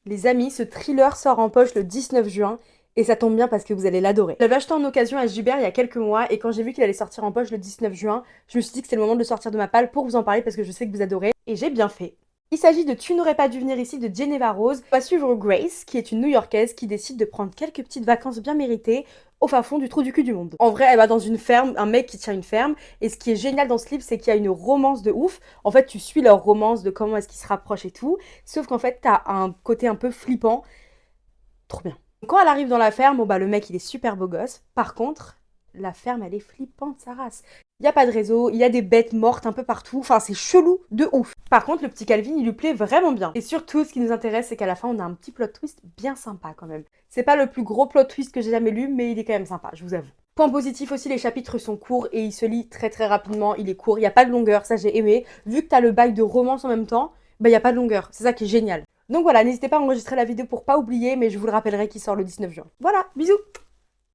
Les amis, ce thriller sort en poche le 19 juin et ça tombe bien parce que vous allez l'adorer. Je l'avais acheté en occasion à Gibert il y a quelques mois et quand j'ai vu qu'il allait sortir en poche le 19 juin, je me suis dit que c'était le moment de le sortir de ma palle pour vous en parler parce que je sais que vous adorez et j'ai bien fait. Il s'agit de Tu n'aurais pas dû venir ici de Geneva Rose. On va suivre Grace, qui est une New-Yorkaise qui décide de prendre quelques petites vacances bien méritées au fin fond du trou du cul du monde. En vrai, elle va dans une ferme, un mec qui tient une ferme, et ce qui est génial dans ce livre, c'est qu'il y a une romance de ouf. En fait, tu suis leur romance de comment est-ce qu'ils se rapprochent et tout, sauf qu'en fait, t'as un côté un peu flippant. Trop bien. Quand elle arrive dans la ferme, bon bah le mec il est super beau gosse. Par contre, la ferme elle est flippante sa race. Il y a pas de réseau, il y a des bêtes mortes un peu partout. Enfin, c'est chelou de ouf. Par contre, le petit Calvin, il lui plaît vraiment bien. Et surtout, ce qui nous intéresse, c'est qu'à la fin, on a un petit plot twist bien sympa quand même. C'est pas le plus gros plot twist que j'ai jamais lu, mais il est quand même sympa, je vous avoue. Point positif aussi, les chapitres sont courts et il se lit très rapidement. Il est court, il n'y a pas de longueur, ça j'ai aimé. Vu que t'as le bail de romance en même temps, bah il n'y a pas de longueur. C'est ça qui est génial. Donc voilà, n'hésitez pas à enregistrer la vidéo pour pas oublier, mais je vous le rappellerai qu'il sort le 19 juin. Voilà, bisous!